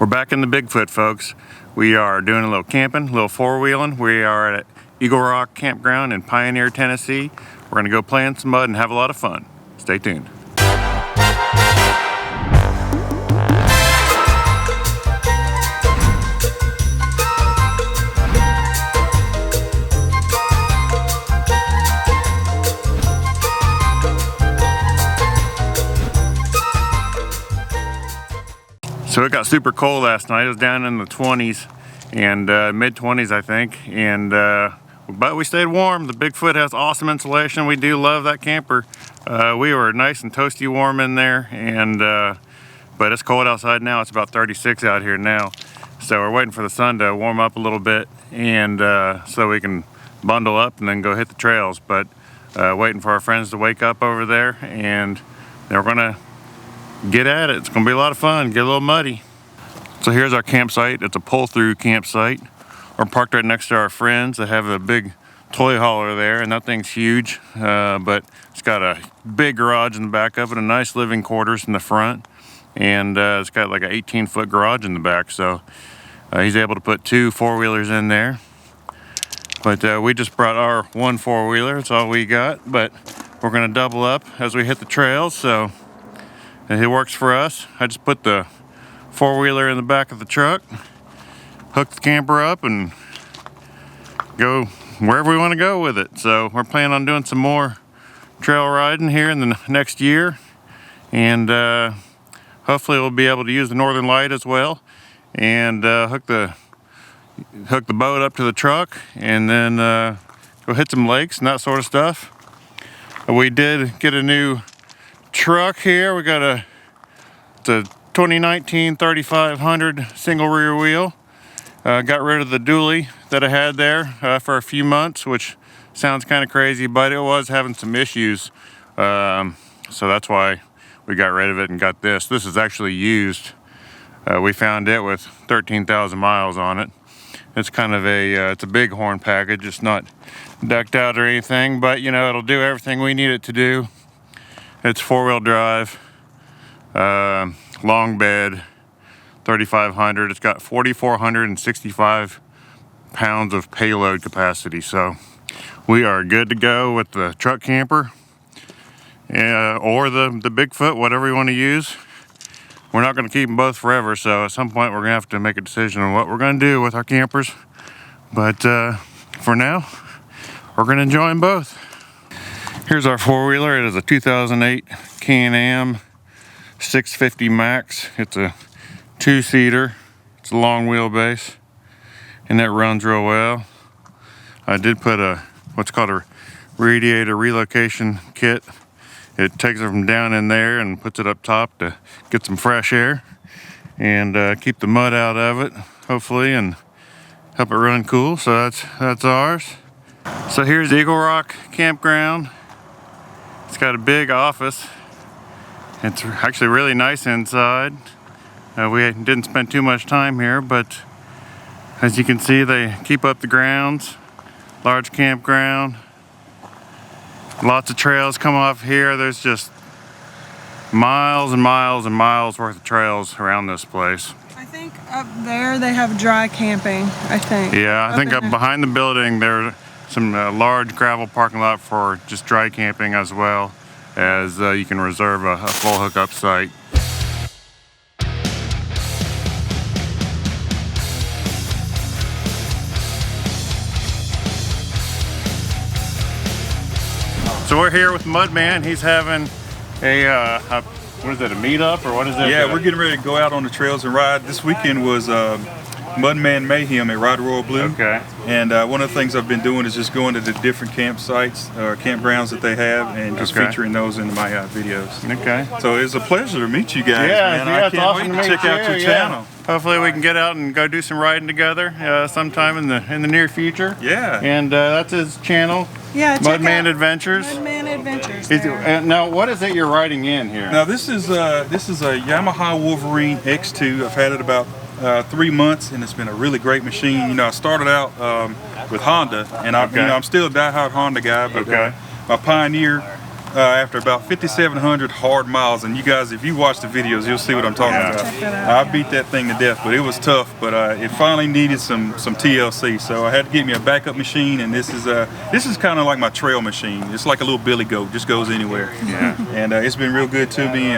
We're back in the Bigfoot, folks. We are doing a little camping, a little four-wheeling. We are at Eagle Rock Campground in Pioneer, Tennessee. We're gonna go play in some mud and have a lot of fun. Stay tuned. So it got super cold last night. It was down in the 20s and mid-20s, I think. And but we stayed warm. The Bigfoot has awesome insulation. We do love that camper. We were nice and toasty warm in there, and but it's cold outside now. It's about 36 out here now. So we're waiting for the sun to warm up a little bit, and so we can bundle up and then go hit the trails. But waiting for our friends to wake up over there, and then we're gonna get at it. It's gonna be a lot of fun, get a little muddy. So here's our campsite. It's a pull-through campsite. We're parked right next to our friends that have a big toy hauler there, and that thing's huge, but it's got a big garage in the back of it, a nice living quarters in the front, and it's got like an 18-foot garage in the back, so he's able to put 2 four-wheelers in there. But we just brought our 1 four-wheeler, that's all we got, but we're gonna double up as we hit the trails, so it works for us. I just put the four-wheeler in the back of the truck, hook the camper up, and go wherever we want to go with it. So we're planning on doing some more trail riding here in the next year, and hopefully we'll be able to use the Northern Light as well, and hook the boat up to the truck, and then go hit some lakes and that sort of stuff. We did get a new truck here. We got the 2019 3500 single rear wheel. Got rid of the dually that I had there for a few months, which sounds kind of crazy, but it was having some issues. So that's why we got rid of it and got this. This is actually used. We found it with 13,000 miles on it. It's kind of it's a bighorn package. It's not decked out or anything, but you know, it'll do everything we need it to do. It's 4-wheel drive, long bed, 3500. It's got 4,465 pounds of payload capacity. So we are good to go with the truck camper or the Bigfoot, whatever you want to use. We're not going to keep them both forever, so at some point we're going to have to make a decision on what we're going to do with our campers. But for now, we're going to enjoy them both. Here's our four-wheeler. It is a 2008 Can-Am 650 Max. It's a 2-seater. It's a long wheelbase, and that runs real well. I did put what's called a radiator relocation kit. It takes it from down in there and puts it up top to get some fresh air and keep the mud out of it, hopefully, and help it run cool. So that's ours. So here's Eagle Rock Campground. It's got a big office. It's actually really nice inside. We didn't spend too much time here, but as you can see, they keep up the grounds. Large campground. Lots of trails come off here. There's just miles and miles and miles worth of trails around this place. I think up there they have dry camping, I think. Yeah, I think up behind the building there's some large gravel parking lot for just dry camping, as well as you can reserve a full hookup site. So we're here with MuddMan. He's having what is it, a meetup, or what is it? Yeah, we're getting ready to go out on the trails and ride. This weekend was MuddMan Mayhem at Ride Royal Blue. Okay. And one of the things I've been doing is just going to the different campsites or campgrounds that they have, and just featuring those in my videos. Okay. So it's a pleasure to meet you guys, man. Yeah, I can't awesome wait to check out your channel. Hopefully we can get out and go do some riding together sometime in the near future. Yeah. And that's his channel. Yeah, MuddMan Adventures. MuddMan Adventures. Now, what is it you're riding in here? Now this is a Yamaha Wolverine X2. I've had it about 3 months, and it's been a really great machine. You know, I started out with Honda, and I'm still a diehard Honda guy, but my Pioneer after about 5,700 hard miles. And you guys, if you watch the videos, you'll see what I'm talking about. Check that out, I beat that thing to death, but it was tough. But it finally needed some TLC, so I had to get me a backup machine. And this is kind of like my trail machine. It's like a little billy goat, just goes anywhere. Yeah. And it's been real good to me.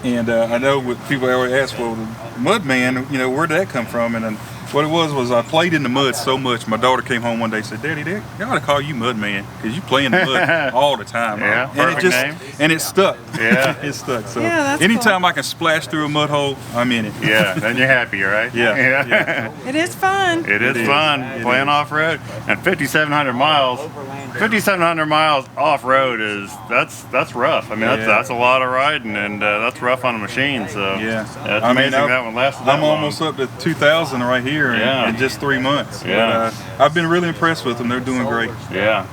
And I know what people always ask, well, the MuddMan, you know, where did that come from? And what it was I played in the mud so much. My daughter came home one day and said, Daddy, they ought to call you MuddMan because you play in the mud all the time. Yeah, and it stuck. Yeah. It stuck. So Yeah, that's anytime cool. I can splash through a mud hole, I'm in it. Yeah, then you're happy, right? Yeah. It is fun. It is fun playing off-road. And 5,700 miles off-road that's rough. I mean, that's a lot of riding, and that's rough on a machine. So Yeah. it's amazing that one lasted that I'm long. almost up to 2,000 right here in just 3 months. Yeah. But, I've been really impressed with them. They're doing great. Yeah,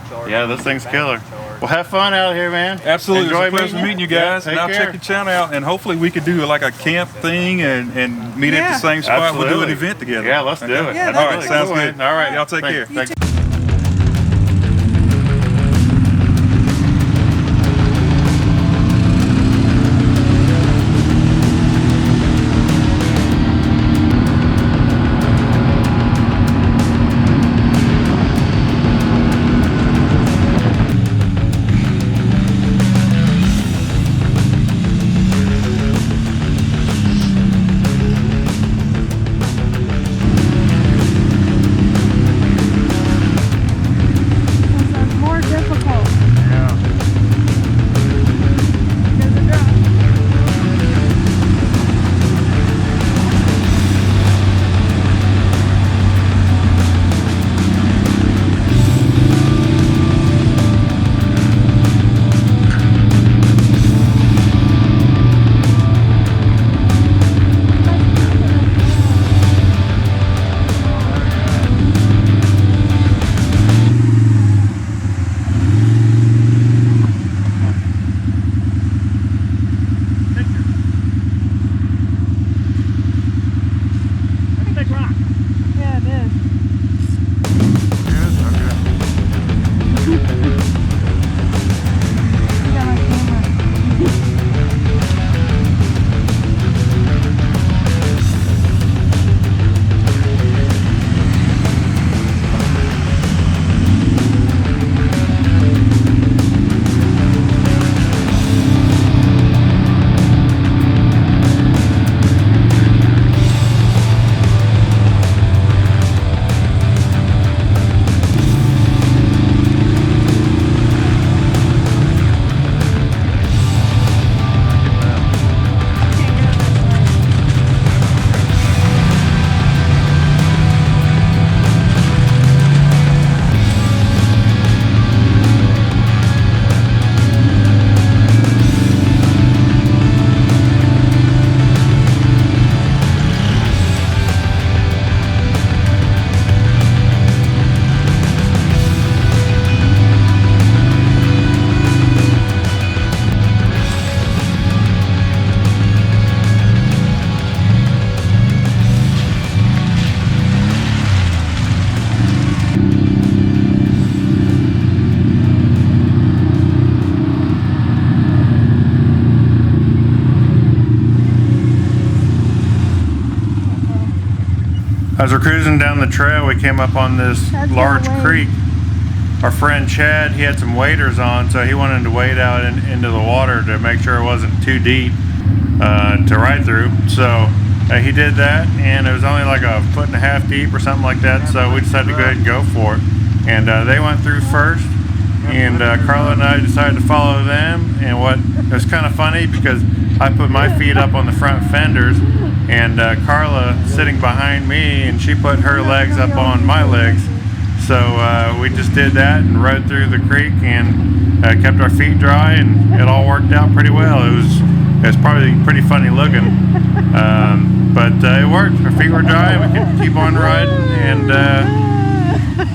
this thing's killer. Well, have fun out here, man. Absolutely. Enjoy It's a pleasure meeting you guys. Yeah, and I'll take care. check your channel out, and hopefully we could do like a camp thing and meet at the same spot. Absolutely. We'll do an event together. Yeah, let's do it. Yeah, That'd that'd be All right, be sounds cool, good. man. All right, Y'all take care. Thank you. More difficult. Yeah. Because of drop. Yeah, it is. You got my camera. As we're cruising down the trail, we came up on this That's large getaway. creek. Our friend Chad, he had some waders on, so he wanted to wade out into the water to make sure it wasn't too deep to ride through. So he did that, and it was only like a 1.5 feet deep or something like that, so we decided to go ahead and go for it. And they went through first, and Carla and I decided to follow them. And it was kind of funny because I put my feet up on the front fenders, and Carla sitting behind me, and she put her legs up on my legs. So we just did that and rode through the creek and kept our feet dry, and it all worked out pretty well. It was probably pretty funny looking, but it worked. Our feet were dry, and we could keep on riding and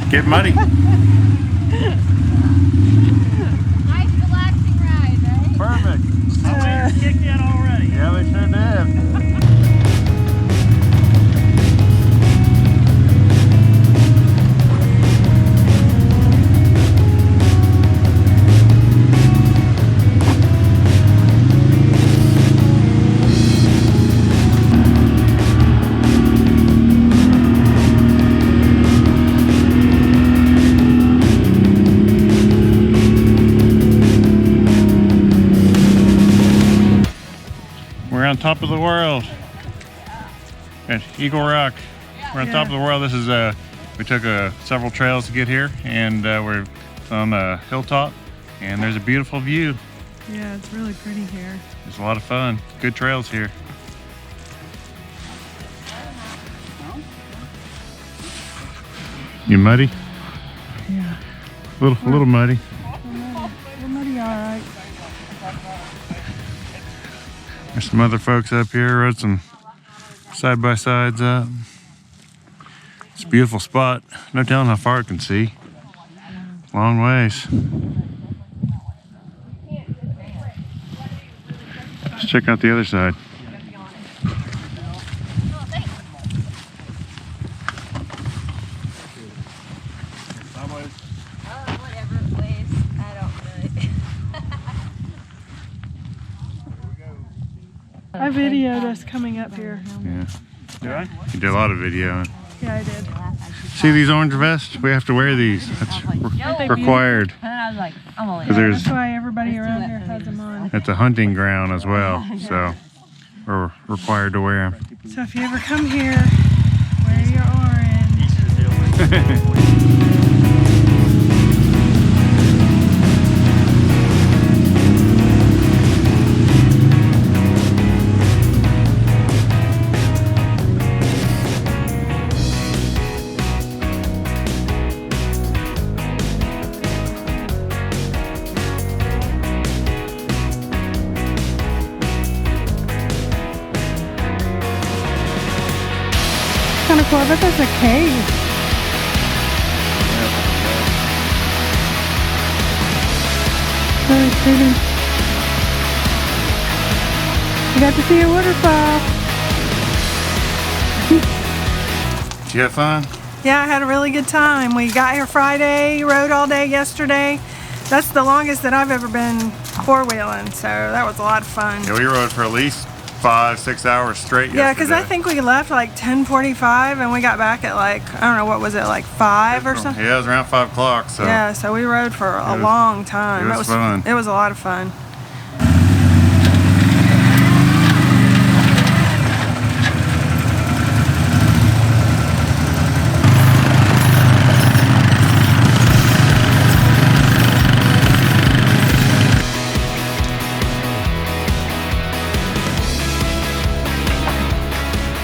get muddy. Nice relaxing ride, right? Perfect. We kicked in already. Yeah, we sure did. top of the world at Eagle Rock. We're on top of the world. This is we took several trails to get here, and we're on a hilltop, and there's a beautiful view. Yeah, it's really pretty here. It's a lot of fun. Good trails here. You muddy? Yeah. A little muddy. We're muddy, all right. There's some other folks up here. Rode some side-by-sides up. It's a beautiful spot. No telling how far it can see. Long ways. Let's check out the other side. Whatever place. I don't know. I videoed us coming up here. Yeah. Did I? You did a lot of videoing. Yeah, I did. See these orange vests? We have to wear these. That's required. And I was like, I'm only. 'Cause there's, That's why everybody around here has them on. it's a hunting ground as well, so we're required to wear them. So if you ever come here, wear your orange. Kind of cool. I bet there's a cave. Very pretty. You got to see a waterfall. Did you have fun? Yeah, I had a really good time. We got here Friday, rode all day yesterday. That's the longest that I've ever been four-wheeling, so that was a lot of fun. Yeah, we rode for at least 5-6 hours straight yesterday. Yeah, because I think we left like 10:45 and we got back at like, I don't know, what was it, like 5 or something? Yeah, it was around 5 o'clock. So Yeah, so we rode for a long time. it was fun. It was a lot of fun.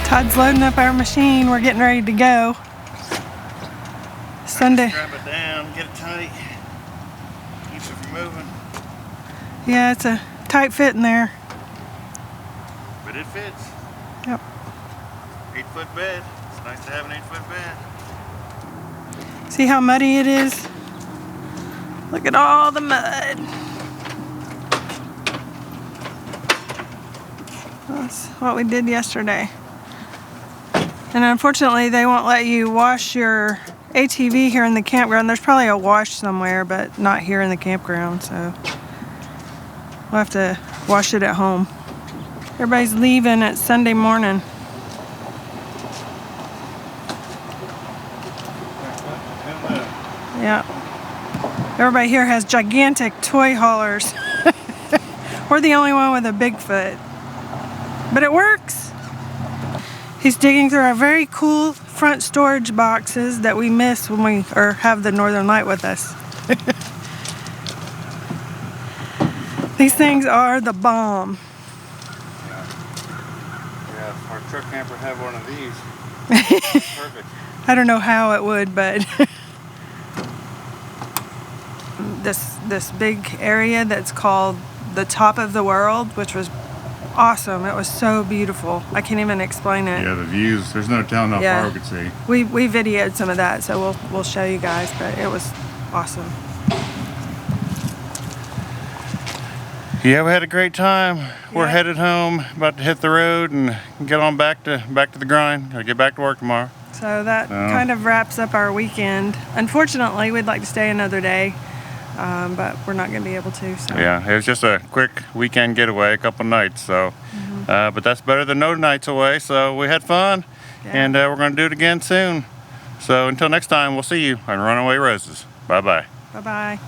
Todd's loading up our machine. We're getting ready to go. Sunday. Grab it down, get it tight. Keeps it from moving. Yeah, it's a tight fit in there. But it fits. Yep. 8-foot bed. It's nice to have an 8-foot bed. See how muddy it is? Look at all the mud. That's what we did yesterday. And unfortunately, they won't let you wash your ATV here in the campground. There's probably a wash somewhere, but not here in the campground, so we'll have to wash it at home. Everybody's leaving at Sunday morning. Yeah. Everybody here has gigantic toy haulers. We're the only one with a Bigfoot. But it works. He's digging through our very cool front storage boxes that we miss when we have the Northern Light with us. These things are the bomb. Yeah, if our truck camper had one of these. Perfect. I don't know how it would, but this big area that's called the top of the world, which was awesome. It was so beautiful. I can't even explain it. Yeah, the views. There's no telling how far we could see. We videoed some of that, so we'll show you guys, but it was awesome. Yeah, we had a great time. We're headed home, about to hit the road and get on back to the grind. Gotta get back to work tomorrow. So that kind of wraps up our weekend. Unfortunately, we'd like to stay another day, but we're not going to be able to. So. Yeah, it was just a quick weekend getaway, a couple nights. So, but that's better than no nights away. So we had fun, and we're going to do it again soon. So until next time, we'll see you on Runaway Roses. Bye bye. Bye bye.